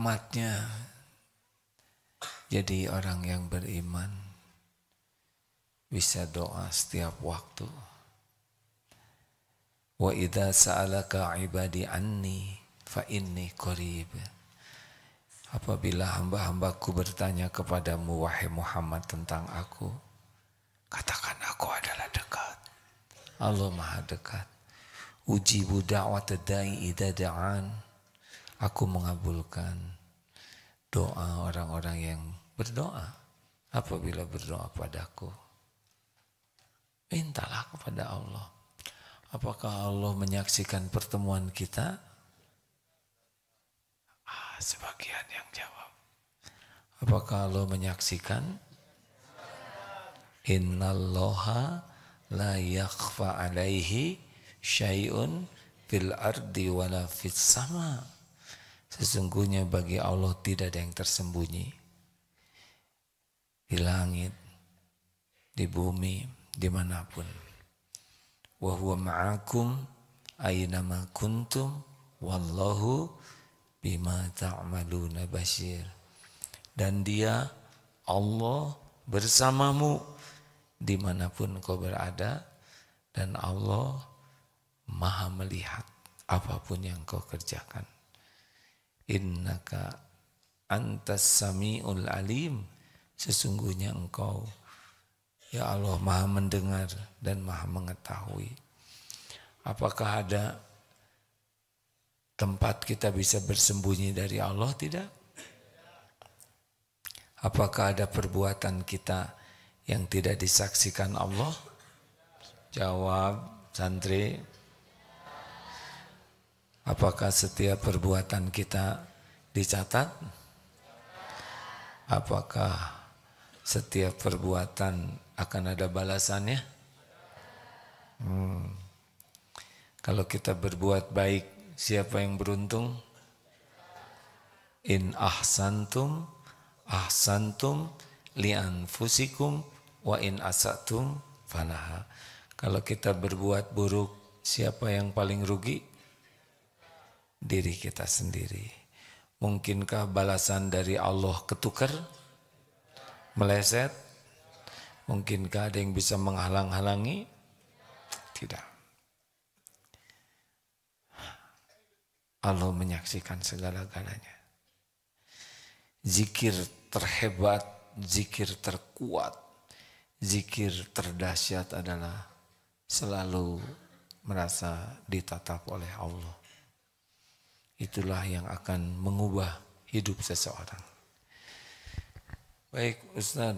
nikmatnya jadi orang yang beriman, bisa doa setiap waktu. Wa idza sa'alaka 'ibadi anni fa inni qarib. Apabila hamba-hambaku bertanya kepadamu wahai Muhammad tentang aku, katakan aku adalah dekat. Allah Maha dekat. Ujibu da'watad da'i idza da'an. Aku mengabulkan doa orang-orang yang berdoa apabila berdoa padaku. Mintalah kepada Allah. Apakah Allah menyaksikan pertemuan kita? Sebagian yang jawab. Apakah Allah menyaksikan? Innallaha la yakhfa alaihi syai'un fil ardi wala fis sama. Sesungguhnya bagi Allah tidak ada yang tersembunyi di langit, di bumi, dimanapun. Wa huwa ma'akum aynama kuntum wallahu bima ta'maluna basyir. Dan dia, Allah, bersamamu dimanapun kau berada, dan Allah Maha melihat apapun yang kau kerjakan. Innaka antas sami'ul alim. Sesungguhnya engkau, ya Allah, Maha mendengar dan Maha mengetahui. Apakah ada tempat kita bisa bersembunyi dari Allah? Tidak. Apakah ada perbuatan kita yang tidak disaksikan Allah? Jawab santri. Apakah setiap perbuatan kita dicatat? Apakah setiap perbuatan akan ada balasannya? Kalau kita berbuat baik, siapa yang beruntung? In ahsantum ahsantum li anfusikum wa in asatum falaha. Kalau kita berbuat buruk, siapa yang paling rugi? Diri kita sendiri. Mungkinkah balasan dari Allah ketukar? Meleset? Mungkinkah ada yang bisa menghalang-halangi? Tidak. Allah menyaksikan segala-galanya. Zikir terhebat, zikir terkuat, zikir terdahsyat adalah selalu merasa ditatap oleh Allah. Itulah yang akan mengubah hidup seseorang. Baik Ustaz,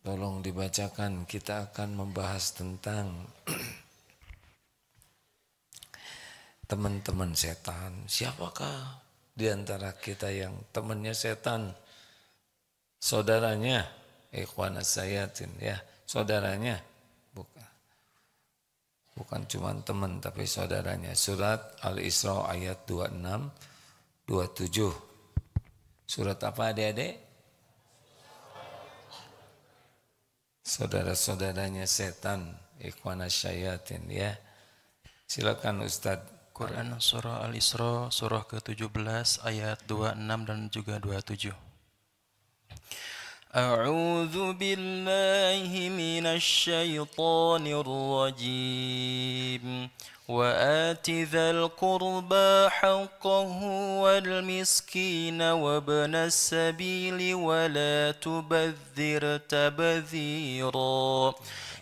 tolong dibacakan. Kita akan membahas tentang teman-teman setan. Siapakah di antara kita yang temannya setan? Saudaranya, ikhwanas sayatin, ya, saudaranya. Bukan cuma teman tapi saudaranya. Surat Al-Isra ayat 26, 27. Surat apa adik-adik? Saudara-saudaranya setan, ikhwanas syayatin, ya. Silakan Ustaz. Quran surah Al-Isra surah ke-17 ayat 26 dan juga 27. A'udzu billahi minasy syaithanir rajim. وآت ذا القربى حقه والمسكين وابن السبيل ولا تبذر تبذيرا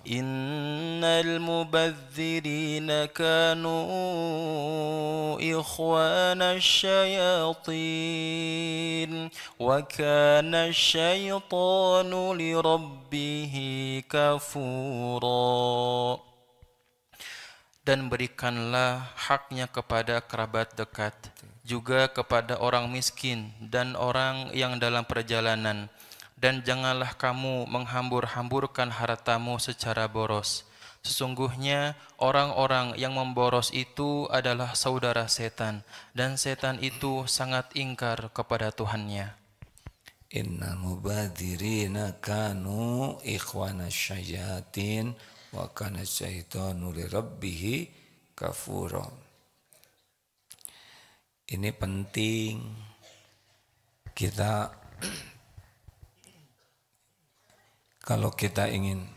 إن المبذرين كانوا إخوان الشياطين وكان الشيطان لربه كفورا. Dan berikanlah haknya kepada kerabat dekat, juga kepada orang miskin dan orang yang dalam perjalanan. Dan janganlah kamu menghambur-hamburkan hartamu secara boros. Sesungguhnya orang-orang yang memboros itu adalah saudara setan, dan setan itu sangat ingkar kepada Tuhannya. Innal mubadzirina kanu ikhwana syayatin wa kana syaitanu lirabbih kafura. Ini penting. Kita kalau kita ingin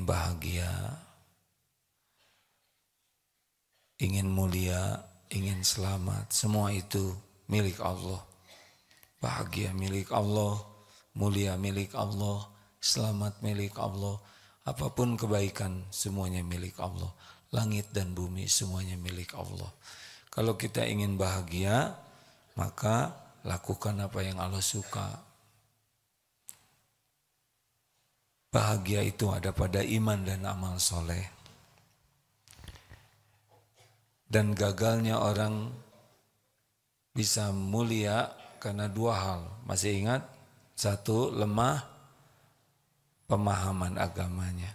bahagia, ingin mulia, ingin selamat, semua itu milik Allah. Bahagia milik Allah, mulia milik Allah, selamat milik Allah. Apapun kebaikan semuanya milik Allah. Langit dan bumi semuanya milik Allah. Kalau kita ingin bahagia, maka lakukan apa yang Allah suka. Bahagia itu ada pada iman dan amal soleh. Dan gagalnya orang bisa mulia karena dua hal. Masih ingat? Satu, lemah pemahaman agamanya.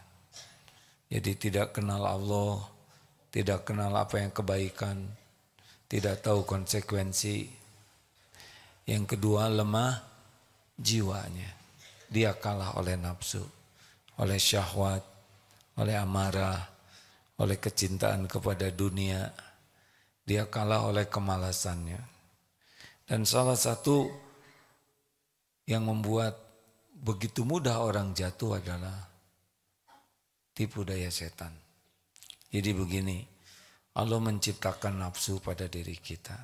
Jadi tidak kenal Allah, tidak kenal apa yang kebaikan, tidak tahu konsekuensi. Yang kedua, lemah jiwanya. Dia kalah oleh nafsu, oleh syahwat, oleh amarah, oleh kecintaan kepada dunia. Dia kalah oleh kemalasannya. Dan salah satu yang membuat begitu mudah orang jatuh adalah tipu daya setan. Jadi begini, Allah menciptakan nafsu pada diri kita.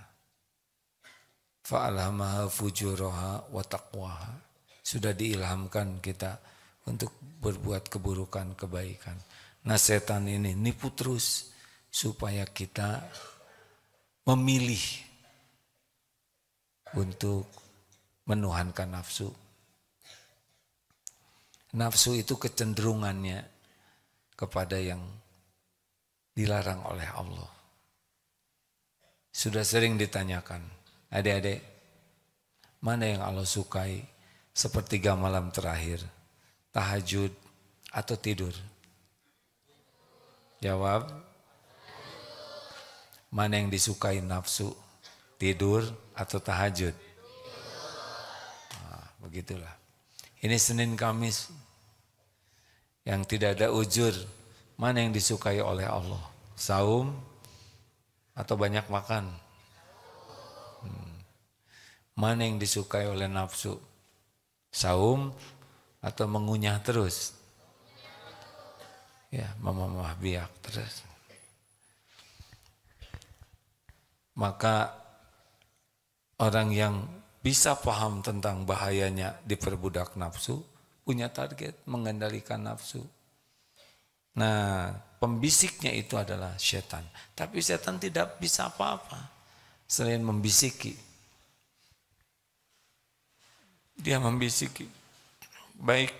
Fa'alhamaha fujuraha wa taqwaha. Sudah diilhamkan kita untuk berbuat keburukan, kebaikan. Nah setan ini nipu terus supaya kita memilih untuk menuhankan nafsu. Nafsu itu kecenderungannya kepada yang dilarang oleh Allah. Sudah sering ditanyakan, adik-adik, mana yang Allah sukai sepertiga malam terakhir, tahajud atau tidur? Jawab, mana yang disukai nafsu, tidur atau tahajud? Nah, begitulah. Ini Senin Kamis yang tidak ada ujur, mana yang disukai oleh Allah? Saum atau banyak makan? Mana yang disukai oleh nafsu? Saum atau mengunyah terus? Ya, mamah biak terus. Maka orang yang bisa paham tentang bahayanya diperbudak nafsu, punya target mengendalikan nafsu. Nah, pembisiknya itu adalah setan. Tapi setan tidak bisa apa-apa selain membisiki. Dia membisiki. Baik,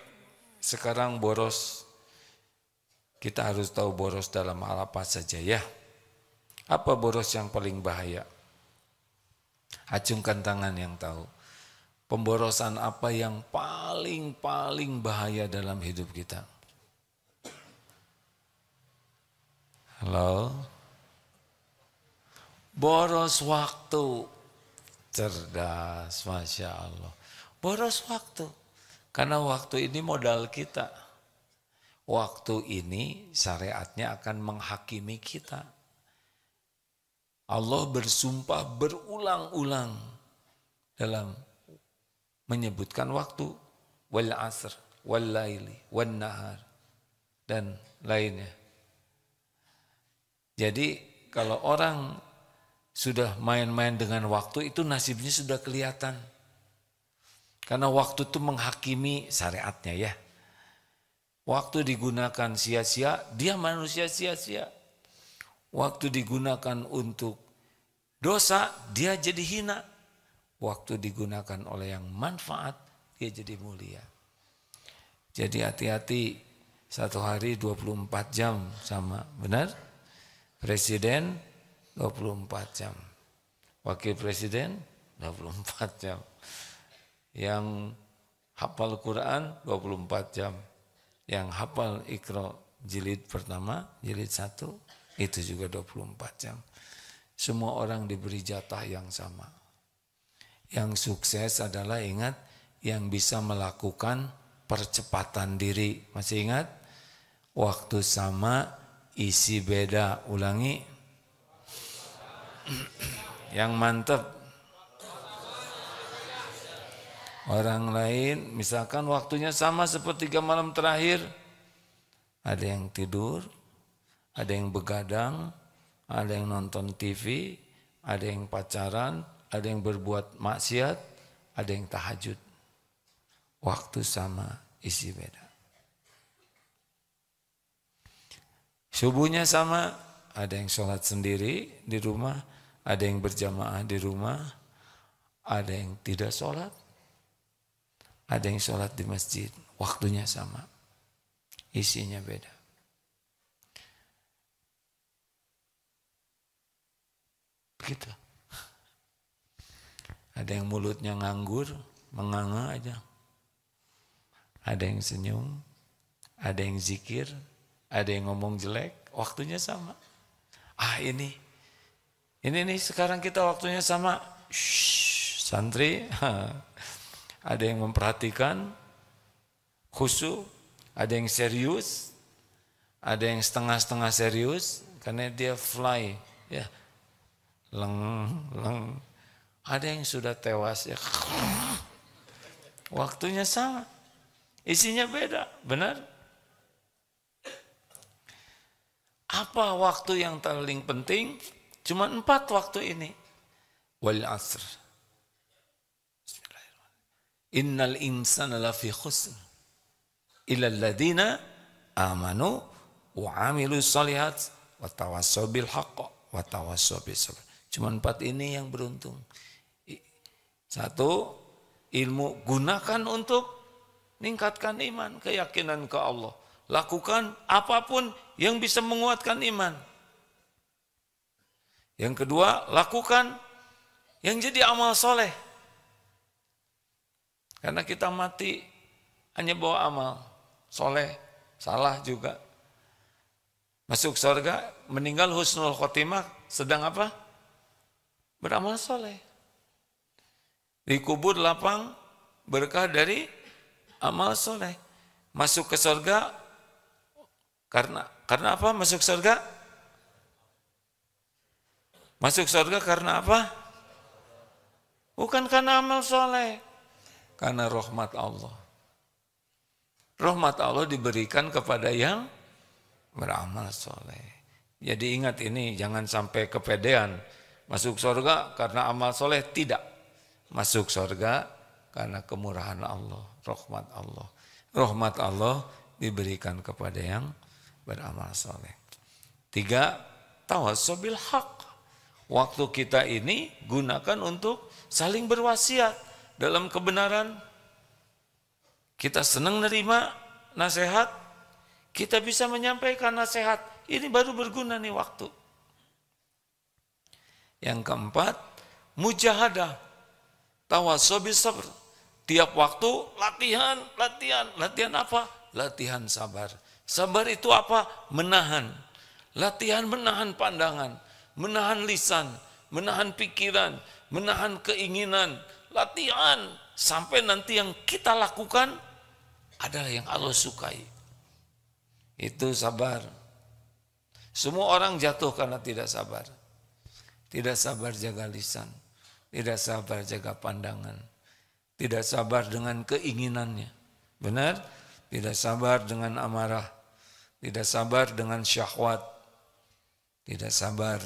sekarang boros. Kita harus tahu boros dalam hal apa saja ya. Apa boros yang paling bahaya? Acungkan tangan yang tahu. Pemborosan apa yang paling bahaya dalam hidup kita? Halo? Boros waktu. Cerdas, Masya Allah. Boros waktu. Karena waktu ini modal kita. Waktu ini syariatnya akan menghakimi kita. Allah bersumpah berulang-ulang dalam menyebutkan waktu, wal asr, wal laili, wan nahar, dan lainnya. Jadi kalau orang sudah main-main dengan waktu itu nasibnya sudah kelihatan. Karena waktu itu menghakimi syariatnya ya. Waktu digunakan sia-sia, dia manusia sia-sia. Waktu digunakan untuk dosa, dia jadi hina. Waktu digunakan oleh yang manfaat, dia jadi mulia. Jadi hati-hati, satu hari 24 jam sama, benar? Presiden 24 jam. Wakil presiden 24 jam. Yang hafal Quran 24 jam. Yang hafal Iqra jilid pertama, jilid 1, itu juga 24 jam. Semua orang diberi jatah yang sama. Yang sukses adalah ingat yang bisa melakukan percepatan diri. Masih ingat? Waktu sama, isi beda. Ulangi. Yang mantep. Orang lain misalkan waktunya sama sepertiga malam terakhir. Ada yang tidur, ada yang begadang, ada yang nonton TV, ada yang pacaran, ada yang berbuat maksiat, ada yang tahajud. Waktu sama, isi beda. Subuhnya sama, ada yang sholat sendiri di rumah, ada yang berjamaah di rumah, ada yang tidak sholat, ada yang sholat di masjid. Waktunya sama, isinya beda. Begitu. Ada yang mulutnya nganggur, menganga aja. Ada yang senyum, ada yang zikir, ada yang ngomong jelek, waktunya sama. Ini nih sekarang kita waktunya sama. Shhh, santri, ada yang memperhatikan, khusyuk, ada yang serius, ada yang setengah-setengah serius, karena dia fly, ya, leng. Ada yang sudah tewas, ya, waktunya sama. Isinya beda, benar? Apa waktu yang paling penting? Cuma 4 waktu ini. Wal asr. Bismillahirrahmanirrahim. Innal insana lafi khusr. Illa alladhina amanu wa amilu shalihat wa tawassaw bil haqq wa tawassaw bis sabr. Cuma 4 ini yang beruntung. 1, ilmu gunakan untuk meningkatkan iman, keyakinan ke Allah. Lakukan apapun yang bisa menguatkan iman. Yang kedua, lakukan yang jadi amal soleh. Karena kita mati hanya bawa amal soleh, salah juga. Masuk surga, meninggal husnul khotimah, sedang apa? Beramal soleh. Dikubur lapang, berkah dari amal soleh. Masuk ke surga karena apa masuk surga? Masuk surga karena apa? Bukan karena amal soleh, karena rahmat Allah. Rahmat Allah diberikan kepada yang beramal soleh. Jadi ingat ini, jangan sampai kepedean. Masuk surga karena amal soleh, tidak. Masuk surga karena kemurahan Allah, rahmat Allah. Rahmat Allah diberikan kepada yang beramal soleh. 3, tawassaw bil haq. Waktu kita ini gunakan untuk saling berwasiat dalam kebenaran. Kita senang nerima nasihat, kita bisa menyampaikan nasihat. Ini baru berguna nih waktu. Yang keempat, mujahadah. Tawassaw bis sabr. Tiap waktu latihan. Latihan apa? Latihan sabar. Sabar itu apa? Menahan. Latihan menahan pandangan, menahan lisan, menahan pikiran, menahan keinginan. Latihan sampai nanti yang kita lakukan adalah yang Allah sukai. Itu sabar. Semua orang jatuh karena tidak sabar. Tidak sabar jaga lisan, tidak sabar jaga pandangan, tidak sabar dengan keinginannya. Benar? Tidak sabar dengan amarah, tidak sabar dengan syahwat, tidak sabar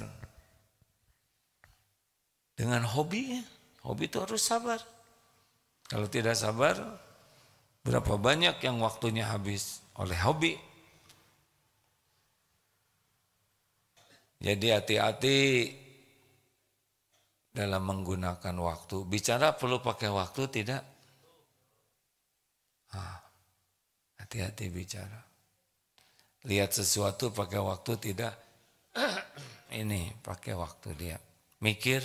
dengan hobi. Hobi itu harus sabar. Kalau tidak sabar, berapa banyak yang waktunya habis oleh hobi. Jadi hati-hati dalam menggunakan waktu. Bicara perlu pakai waktu tidak? Hati-hati bicara. Lihat sesuatu pakai waktu tidak? Ini pakai waktu dia. Mikir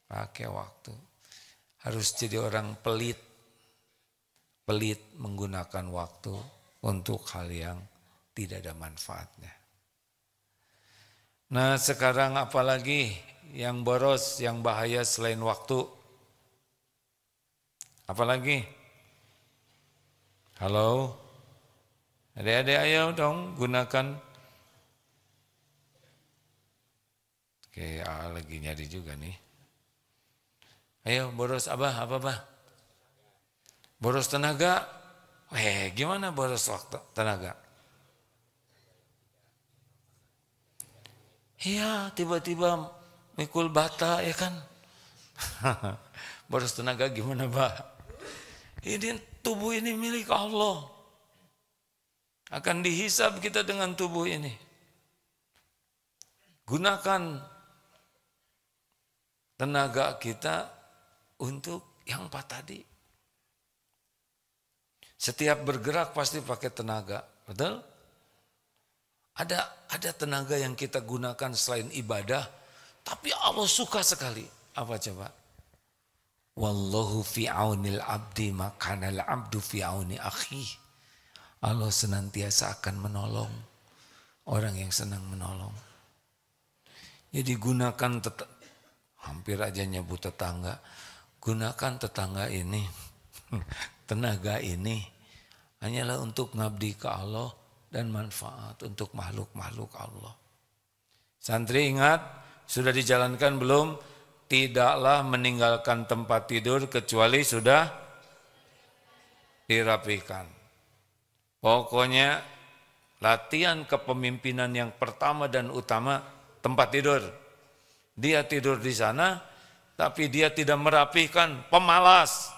pakai waktu. Harus jadi orang pelit. Pelit menggunakan waktu untuk hal yang tidak ada manfaatnya. Nah sekarang apalagi yang boros, yang bahaya selain waktu? Apalagi? Halo? Adik-adik ayo dong gunakan Oke, lagi nyari juga nih. Ayo boros apa bah? Boros tenaga. Gimana boros waktu tenaga? Iya, tiba-tiba mikul bata ya kan. Boros tenaga gimana bah? Ini tubuh ini milik Allah. Akan dihisab kita dengan tubuh ini. Gunakan tenaga kita untuk yang 4 tadi. Setiap bergerak pasti pakai tenaga, betul? Ada tenaga yang kita gunakan selain ibadah, tapi Allah suka sekali. Apa coba? Wallahu fi aunil abdi makanal abdu fi auni akhi. Allah senantiasa akan menolong orang yang senang menolong. Jadi gunakan hampir aja nyebut tetangga. Gunakan tetangga ini, tenaga ini hanyalah untuk ngabdi ke Allah dan manfaat untuk makhluk-makhluk Allah. Santri ingat, sudah dijalankan belum? Tidaklah meninggalkan tempat tidur kecuali sudah dirapikan. Pokoknya latihan kepemimpinan yang pertama dan utama tempat tidur. Dia tidur di sana, tapi dia tidak merapikan, pemalas.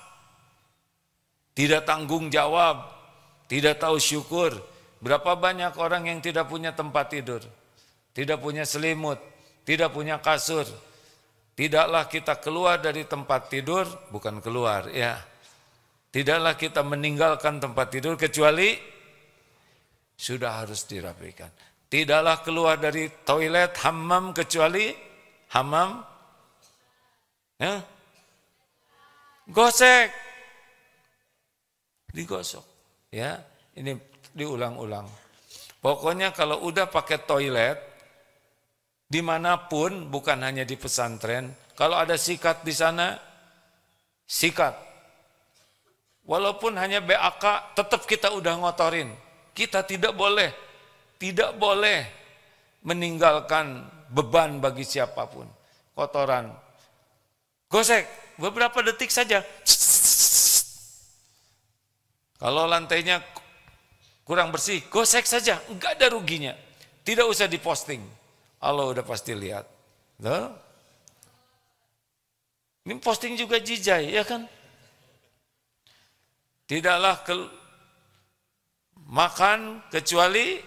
Tidak tanggung jawab, tidak tahu syukur. Berapa banyak orang yang tidak punya tempat tidur, tidak punya selimut, tidak punya kasur. Tidaklah kita keluar dari tempat tidur, bukan keluar ya. Tidaklah kita meninggalkan tempat tidur kecuali sudah harus dirapikan. Tidaklah keluar dari toilet hammam kecuali hammam ya, gosek, digosok ya. Ini diulang-ulang. Pokoknya kalau udah pakai toilet dimanapun, bukan hanya di pesantren, kalau ada sikat di sana, sikat. Walaupun hanya BAK, tetap kita udah ngotorin. Kita tidak boleh meninggalkan beban bagi siapapun. Kotoran. Gosek, beberapa detik saja. Kalau lantainya kurang bersih, gosek saja, enggak ada ruginya. Tidak usah diposting. Allah udah pasti lihat. Loh? Ini posting juga jijai, ya kan? Tidaklah makan kecuali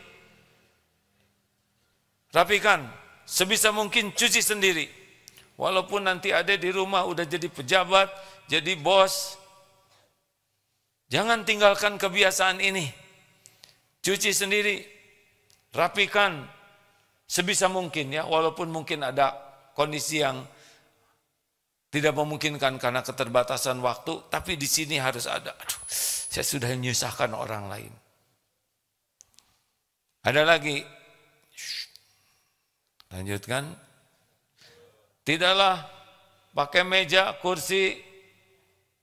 rapikan. Sebisa mungkin cuci sendiri. Walaupun nanti ada di rumah udah jadi pejabat, jadi bos. Jangan tinggalkan kebiasaan ini. Cuci sendiri, rapikan sebisa mungkin ya. Walaupun mungkin ada kondisi yang tidak memungkinkan karena keterbatasan waktu, tapi di sini harus ada. Aduh, saya sudah menyusahkan orang lain. Ada lagi, lanjutkan. Tidaklah pakai meja, kursi,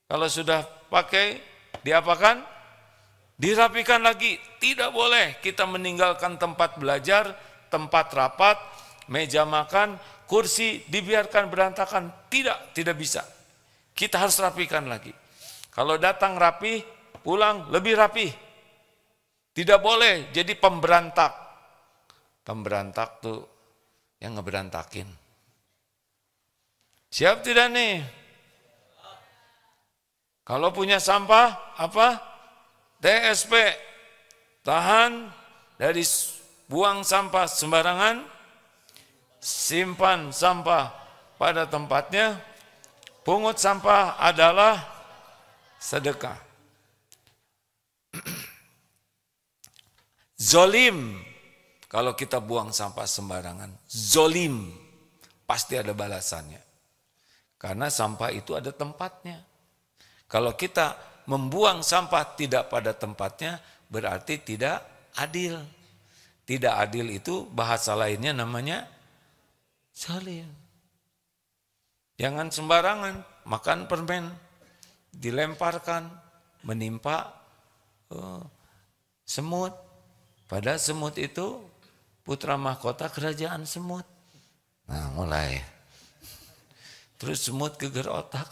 kalau sudah pakai, diapakan? Dirapikan lagi. Tidak boleh kita meninggalkan tempat belajar, tempat rapat, meja makan, kursi dibiarkan berantakan. Tidak bisa. Kita harus rapikan lagi. Kalau datang rapi, pulang lebih rapi. Tidak boleh jadi pemberantak. Pemberantak tuh yang ngeberantakin. Siap tidak nih? Kalau punya sampah, apa? TSP. Tahan dari buang sampah sembarangan. Simpan sampah pada tempatnya. Pungut sampah adalah sedekah. Zolim, kalau kita buang sampah sembarangan, zolim, pasti ada balasannya. Karena sampah itu ada tempatnya. Kalau kita membuang sampah tidak pada tempatnya, berarti tidak adil. Tidak adil itu bahasa lainnya namanya zolim. Jangan sembarangan makan permen, dilemparkan, menimpa semut. Padahal semut itu putra mahkota kerajaan semut. Nah mulai. Terus semut geger otak.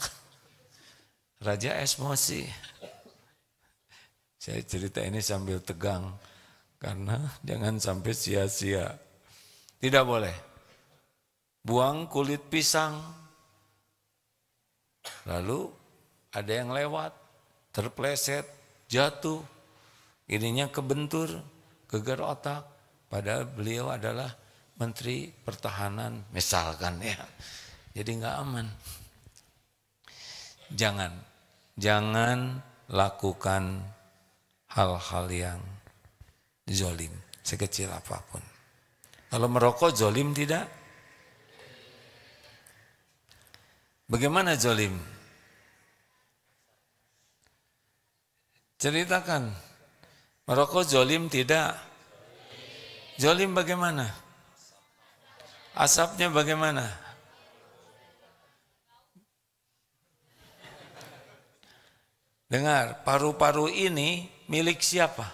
Raja emosi. Saya cerita ini sambil tegang. Karena jangan sampai sia-sia. Tidak boleh. Buang kulit pisang. Lalu ada yang lewat. Terpleset. Jatuh. Ininya kebentur. Geger otak. Padahal beliau adalah Menteri Pertahanan. Misalkan ya. Jadi nggak aman. Jangan lakukan hal-hal yang zolim, sekecil apapun. Kalau merokok zolim tidak? Bagaimana zolim? Ceritakan. Merokok zolim tidak? Zolim bagaimana? Asapnya bagaimana? Dengar, paru-paru ini milik siapa?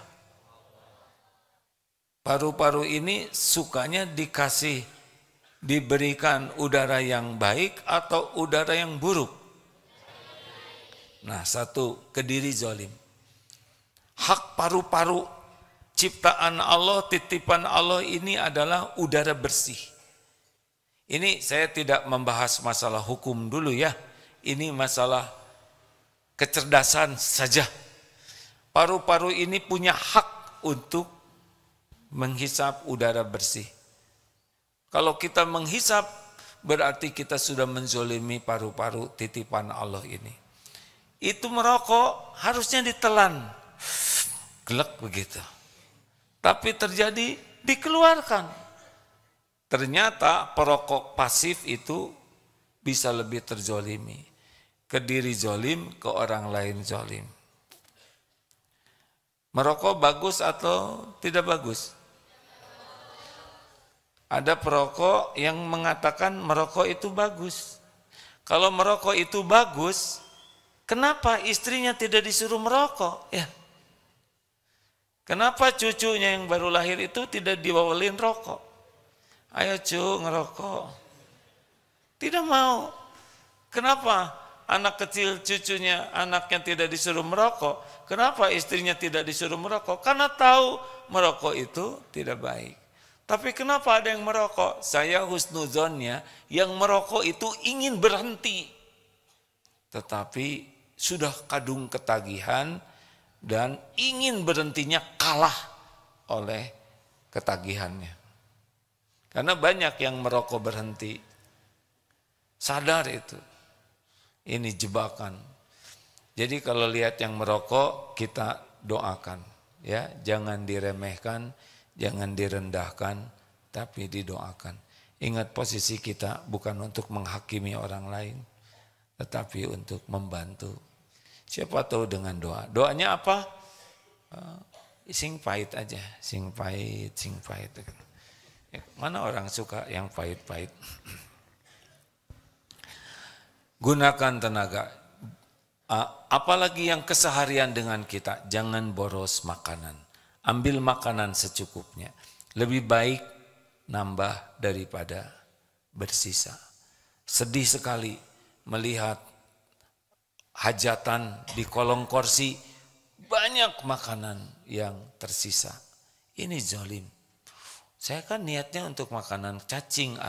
Paru-paru ini sukanya diberikan udara yang baik atau udara yang buruk? Nah, satu, Kediri zolim. Hak paru-paru ciptaan Allah, titipan Allah ini adalah udara bersih. Ini saya tidak membahas masalah hukum dulu ya. Ini masalah kecerdasan saja. Paru-paru ini punya hak untuk menghisap udara bersih. Kalau kita menghisap, berarti kita sudah menzolimi paru-paru titipan Allah ini. Itu merokok harusnya ditelan. Gelek begitu. Tapi terjadi dikeluarkan. Ternyata perokok pasif itu bisa lebih terzolimi. Kediri zolim, ke orang lain zolim. Merokok bagus atau tidak bagus? Ada perokok yang mengatakan merokok itu bagus. Kalau merokok itu bagus, kenapa istrinya tidak disuruh merokok? Ya. Kenapa cucunya yang baru lahir itu tidak dibawelin rokok? Ayo cu, ngerokok. Tidak mau. Kenapa? Anak kecil cucunya, anaknya tidak disuruh merokok. Kenapa istrinya tidak disuruh merokok? Karena tahu merokok itu tidak baik. Tapi kenapa ada yang merokok? Saya husnuzonnya, yang merokok itu ingin berhenti. Tetapi sudah kadung ketagihan dan ingin berhentinya kalah oleh ketagihannya. Karena banyak yang merokok berhenti. Sadar itu. Ini jebakan. Jadi kalau lihat yang merokok, kita doakan. Ya, jangan diremehkan, jangan direndahkan, tapi didoakan. Ingat posisi kita bukan untuk menghakimi orang lain, tetapi untuk membantu. Siapa tahu dengan doa. Doanya apa? Sing pahit aja, sing pahit, sing pahit. Mana orang suka yang pahit-pahit? Gunakan tenaga, apalagi yang keseharian dengan kita, jangan boros makanan. Ambil makanan secukupnya. Lebih baik nambah daripada bersisa. Sedih sekali melihat hajatan di kolong kursi, banyak makanan yang tersisa. Ini zalim. Saya kan niatnya untuk makanan cacing,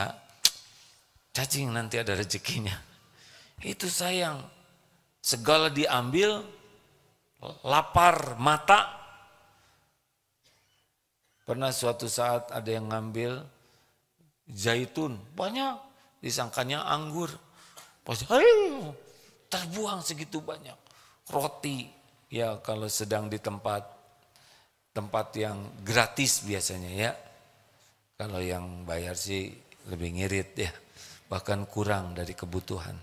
cacing nanti ada rezekinya. Itu sayang, segala diambil, lapar mata. Pernah suatu saat ada yang ngambil zaitun, banyak, disangkanya anggur. Terbuang segitu banyak. Roti, ya kalau sedang di tempat yang gratis biasanya ya. Kalau yang bayar sih lebih ngirit ya, bahkan kurang dari kebutuhan.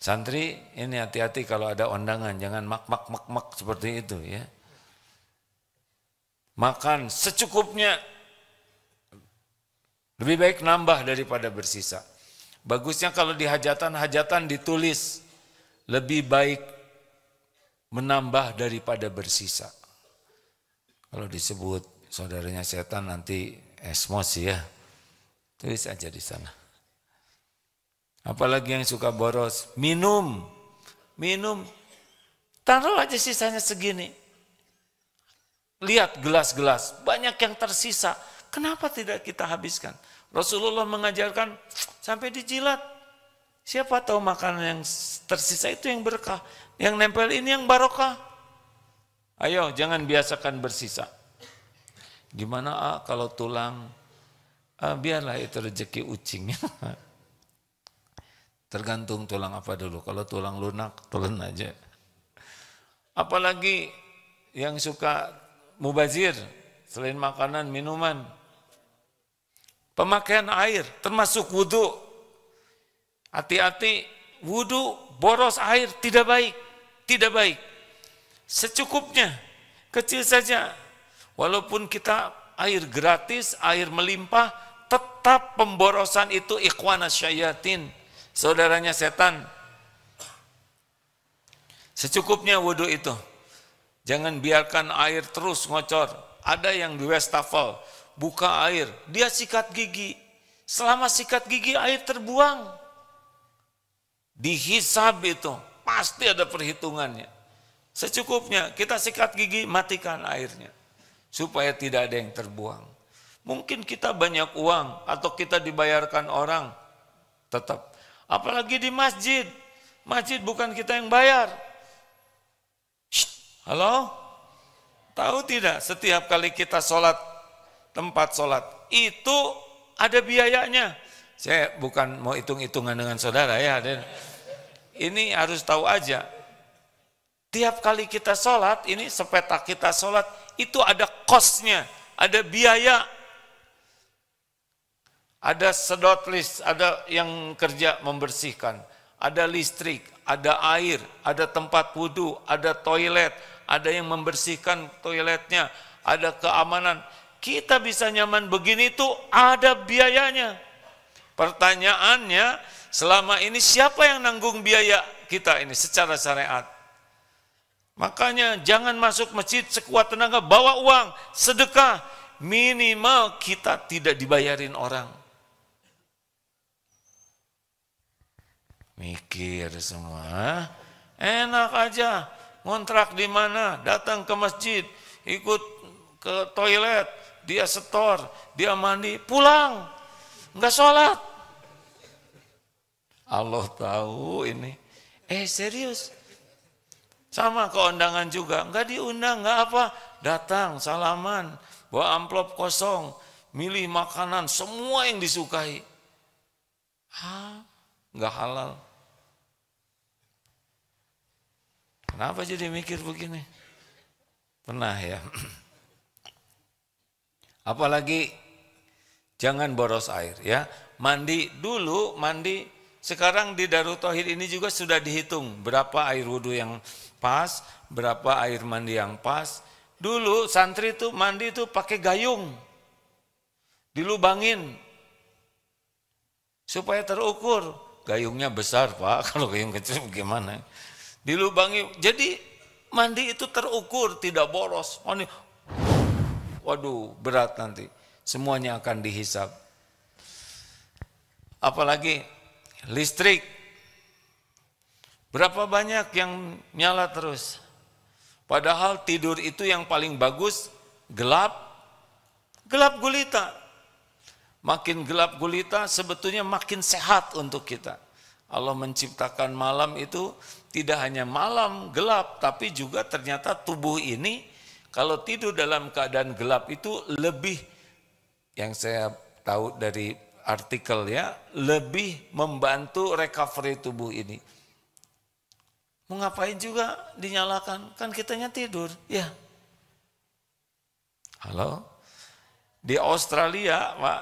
Santri ini hati-hati kalau ada undangan, jangan mak seperti itu ya. Makan secukupnya, lebih baik nambah daripada bersisa. Bagusnya kalau di hajatan ditulis, lebih baik menambah daripada bersisa. Kalau disebut saudaranya setan nanti emosi ya. Tulis aja di sana. Apalagi yang suka boros, minum. Taruh aja sisanya segini. Lihat gelas-gelas, banyak yang tersisa. Kenapa tidak kita habiskan? Rasulullah mengajarkan sampai dijilat. Siapa tahu makanan yang tersisa itu yang berkah. Yang nempel ini yang barokah. Ayo, jangan biasakan bersisa. Gimana kalau tulang? Biarlah itu rezeki ucing. Tergantung tulang apa dulu. Kalau tulang lunak, telan aja. Apalagi yang suka mubazir, selain makanan, minuman. Pemakaian air, termasuk wudhu. Hati-hati, wudhu, boros air, tidak baik. Tidak baik. Secukupnya, kecil saja. Walaupun kita air gratis, air melimpah, tetap pemborosan itu ikhwanas syayatin, saudaranya setan. Secukupnya wudhu itu. Jangan biarkan air terus ngocor. Ada yang di wastafel, buka air, dia sikat gigi. Selama sikat gigi air terbuang. Dihisab itu, pasti ada perhitungannya. Secukupnya, kita sikat gigi, matikan airnya. Supaya tidak ada yang terbuang. Mungkin kita banyak uang atau kita dibayarkan orang, tetap. Apalagi di masjid. Masjid bukan kita yang bayar. Halo? Tahu tidak setiap kali kita sholat, tempat sholat, itu ada biayanya. Saya bukan mau hitung-hitungan dengan saudara ya. Ini harus tahu aja. Tiap kali kita sholat, ini sepetak kita sholat, itu ada kosnya, ada biaya. Ada sedot list, ada yang kerja membersihkan, ada listrik, ada air, ada tempat wudhu, ada toilet, ada yang membersihkan toiletnya, ada keamanan. Kita bisa nyaman begini tuh ada biayanya. Pertanyaannya, selama ini siapa yang nanggung biaya kita ini secara syariat? Makanya jangan masuk masjid sekuat tenaga, bawa uang, sedekah. Minimal kita tidak dibayarin orang. Mikir semua, enak aja, ngontrak di mana, datang ke masjid, ikut ke toilet, dia setor, dia mandi, pulang, enggak sholat. Allah tahu ini, serius. Sama keundangan juga, enggak diundang, enggak apa, datang, salaman, bawa amplop kosong, milih makanan, semua yang disukai. Enggak halal. Kenapa jadi mikir begini? Pernah ya. Apalagi jangan boros air ya. Mandi dulu, sekarang di Darut Tauhid ini juga sudah dihitung berapa air wudhu yang pas, berapa air mandi yang pas. Dulu santri itu mandi itu pakai gayung. Dilubangin. Supaya terukur. Gayungnya besar Pak, kalau gayung kecil gimana? Dilubangi, jadi mandi itu terukur, tidak boros. Mandi, waduh berat nanti, semuanya akan dihisab. Apalagi listrik, berapa banyak yang nyala terus. Padahal tidur itu yang paling bagus, gelap gulita. Makin gelap gulita sebetulnya makin sehat untuk kita. Allah menciptakan malam itu tidak hanya malam gelap, tapi juga ternyata tubuh ini kalau tidur dalam keadaan gelap itu lebih, yang saya tahu dari artikel ya, lebih membantu recovery tubuh ini. Mau ngapain juga dinyalakan, kan kitanya tidur, ya. Halo? Di Australia, Pak,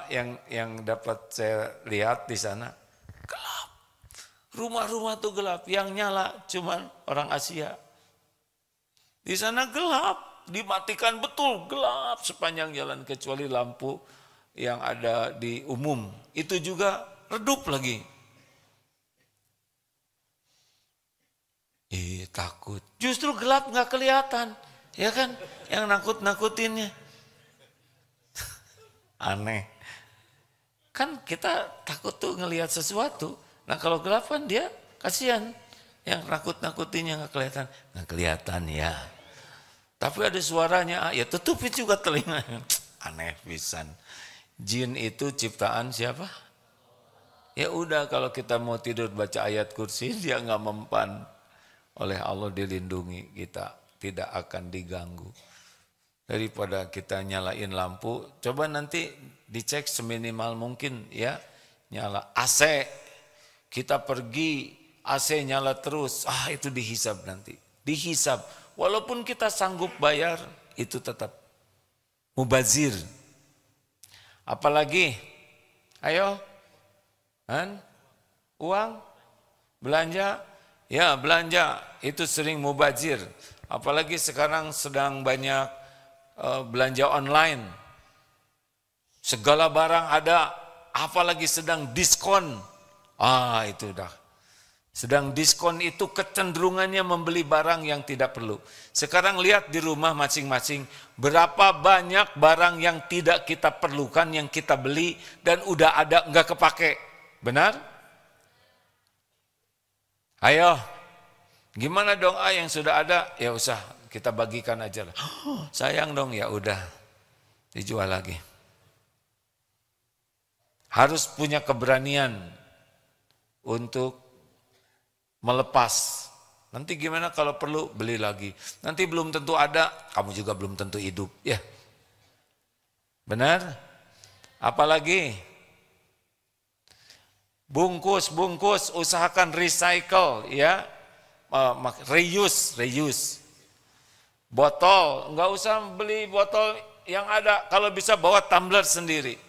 yang dapat saya lihat di sana, gelap. Rumah-rumah tuh gelap, yang nyala cuman orang Asia. Di sana gelap, dimatikan betul, gelap sepanjang jalan kecuali lampu yang ada di umum. Itu juga redup lagi. Takut. Justru gelap nggak kelihatan, ya kan? Yang nakut-nakutinnya. Aneh. Kan kita takut tuh ngelihat sesuatu. Nah kalau gelap kan dia kasihan. Yang nakut-nakutinya nggak kelihatan. Nggak kelihatan ya. Tapi ada suaranya, ya tutupin juga telinga. Aneh pisan. Jin itu ciptaan siapa? Ya udah kalau kita mau tidur baca ayat kursi, dia nggak mempan. Oleh Allah dilindungi, kita tidak akan diganggu. Daripada kita nyalain lampu, coba nanti dicek seminimal mungkin ya, nyala AC, kita pergi AC nyala terus, itu dihisab nanti, dihisab. Walaupun kita sanggup bayar, itu tetap mubazir. Apalagi, ayo, kan? Uang, belanja, ya belanja, itu sering mubazir. Apalagi sekarang sedang banyak belanja online, segala barang ada, apalagi sedang diskon, itu udah. Sedang diskon itu kecenderungannya membeli barang yang tidak perlu. Sekarang lihat di rumah masing-masing, berapa banyak barang yang tidak kita perlukan, yang kita beli, dan udah ada nggak kepake. Benar? Ayo, gimana dong yang sudah ada? Ya usah, kita bagikan aja lah. Sayang dong, ya udah dijual lagi. Harus punya keberanian untuk melepas. Nanti gimana kalau perlu beli lagi. Nanti belum tentu ada, kamu juga belum tentu hidup. Ya, benar? Apalagi bungkus usahakan recycle ya, reuse. Botol, nggak usah beli botol yang ada, kalau bisa bawa tumbler sendiri.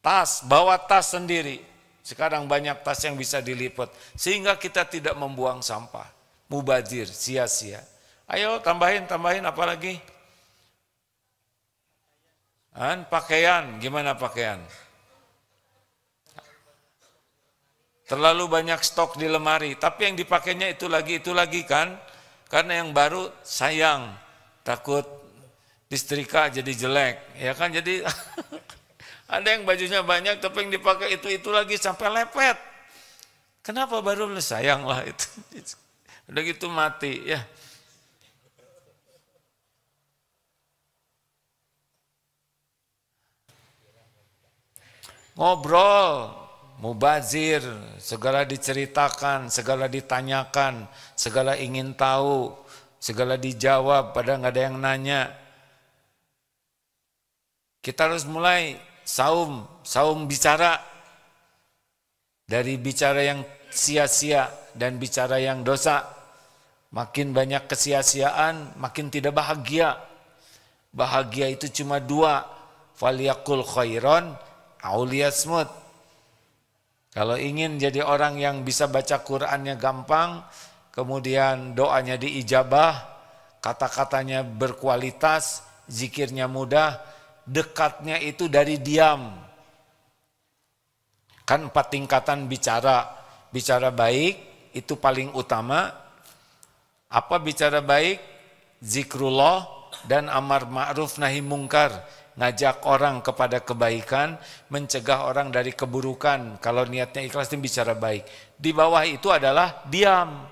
Tas, bawa tas sendiri. Sekarang banyak tas yang bisa dilipat, sehingga kita tidak membuang sampah. Mubazir, sia-sia. Ayo tambahin apa lagi? Pakaian, gimana pakaian? Terlalu banyak stok di lemari, tapi yang dipakainya itu lagi kan? Karena yang baru sayang, takut disetrika jadi jelek, ya kan? Jadi ada yang bajunya banyak, tapi yang dipakai itu lagi sampai lepet. Kenapa baru? Sayang lah itu. Udah gitu mati ya. Ngobrol, mubazir, segala diceritakan, segala ditanyakan, segala ingin tahu, segala dijawab, padahal nggak ada yang nanya. Kita harus mulai saum bicara, dari bicara yang sia-sia dan bicara yang dosa. Makin banyak kesia-siaan, makin tidak bahagia. Bahagia itu cuma dua, falyakul khairon aw liyasmut. Kalau ingin jadi orang yang bisa baca Qur'annya gampang, kemudian doanya diijabah, kata-katanya berkualitas, zikirnya mudah, dekatnya itu dari diam. Kan 4 tingkatan bicara. Bicara baik itu paling utama. Apa bicara baik? Zikrullah dan amar ma'ruf nahi mungkar. Ngajak orang kepada kebaikan, mencegah orang dari keburukan. Kalau niatnya ikhlas itu bicara baik. Di bawah itu adalah diam.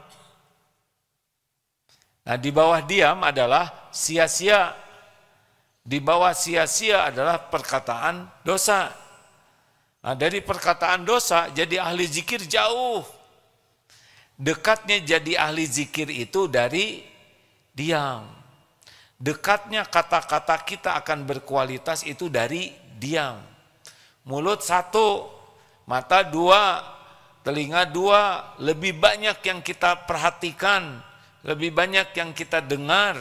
Nah, di bawah diam adalah sia-sia. Di bawah sia-sia adalah perkataan dosa. Nah, dari perkataan dosa jadi ahli zikir jauh. Dekatnya jadi ahli zikir itu dari diam. Dekatnya kata-kata kita akan berkualitas itu dari diam. Mulut 1, mata 2, telinga 2, lebih banyak yang kita perhatikan, lebih banyak yang kita dengar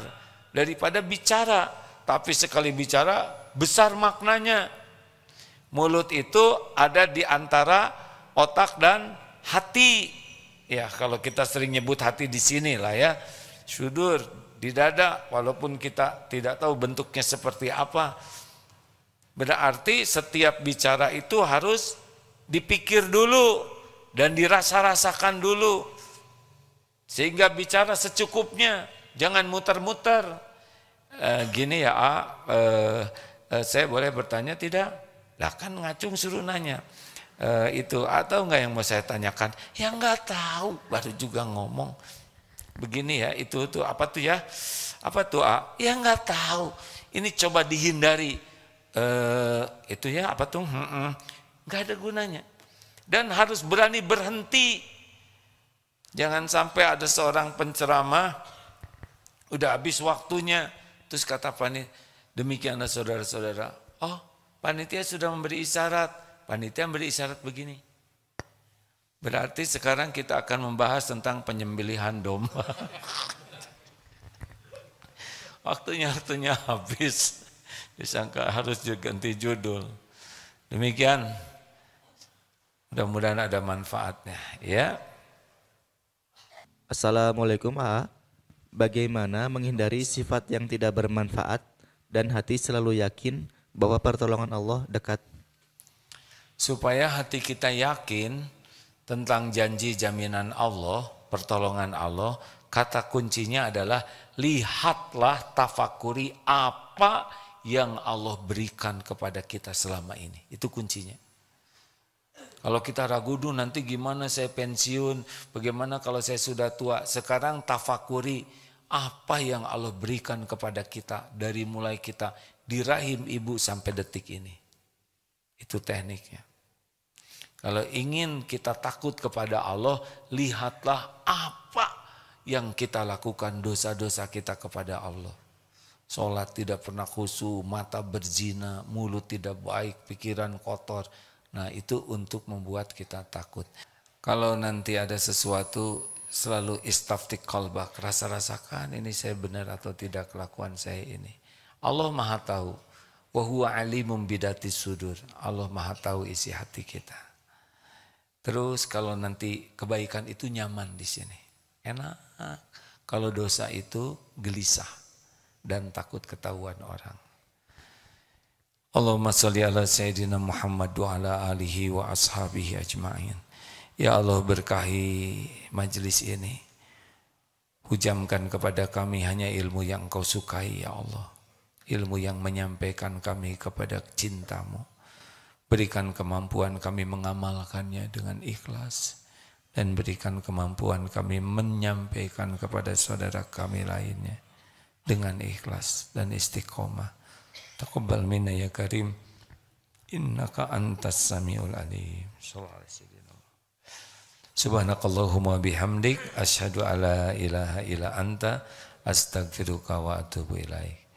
daripada bicara. Tapi sekali bicara besar maknanya. Mulut itu ada di antara otak dan hati. Ya, kalau kita sering nyebut hati di sini lah ya. Sudur, di dada, walaupun kita tidak tahu bentuknya seperti apa. Berarti setiap bicara itu harus dipikir dulu dan dirasa-rasakan dulu. Sehingga bicara secukupnya, jangan muter-muter. Gini ya, saya boleh bertanya tidak? Lah kan ngacung suruh nanya. Itu atau enggak yang mau saya tanyakan? Ya enggak tahu, baru juga ngomong. Begini ya, itu tuh apa tuh ya? Apa tuh A? Ya enggak tahu. Ini coba dihindari. Itu ya apa tuh? Enggak ada gunanya. Dan harus berani berhenti. Jangan sampai ada seorang penceramah udah habis waktunya, terus kata panitia, demikianlah saudara-saudara. Oh, panitia sudah memberi isyarat. Panitia memberi isyarat begini. Berarti sekarang kita akan membahas tentang penyembelihan domba. Waktunya habis. Disangka harus ganti judul. Demikian. Mudah-mudahan ada manfaatnya, ya. Assalamualaikum A. Bagaimana menghindari sifat yang tidak bermanfaat dan hati selalu yakin bahwa pertolongan Allah dekat? Supaya hati kita yakin tentang janji jaminan Allah, pertolongan Allah, kata kuncinya adalah lihatlah, tafakuri apa yang Allah berikan kepada kita selama ini. Itu kuncinya. Kalau kita ragu dulu nanti gimana saya pensiun, bagaimana kalau saya sudah tua. Sekarang tafakuri apa yang Allah berikan kepada kita dari mulai kita di rahim ibu sampai detik ini. Itu tekniknya. Kalau ingin kita takut kepada Allah, lihatlah apa yang kita lakukan, dosa-dosa kita kepada Allah. Sholat tidak pernah khusyuk, mata berzina, mulut tidak baik, pikiran kotor. Nah itu untuk membuat kita takut. Kalau nanti ada sesuatu, selalu istaftik qalbak, rasa-rasakan ini saya benar atau tidak kelakuan saya ini. Allah maha tahu. Wa huwa alimum bidati sudur. Allah maha tahu isi hati kita. Terus kalau nanti kebaikan itu nyaman di sini. Enak. Kalau dosa itu gelisah dan takut ketahuan orang. Allahumma sholli ala sayyidina Muhammad wa ala alihi wa ashabihi ajma'in. Ya Allah berkahi majlis ini. Hujamkan kepada kami hanya ilmu yang Engkau sukai ya Allah. Ilmu yang menyampaikan kami kepada cintamu. Berikan kemampuan kami mengamalkannya dengan ikhlas. Dan berikan kemampuan kami menyampaikan kepada saudara kami lainnya. Dengan ikhlas dan istiqomah. Taqabbal minna ya karim. Innaka antas samiul alim. Subhanakallahumma bihamdik. Asyhadu alla ilaha illa anta. Astaghfiruka wa atubu ilaik.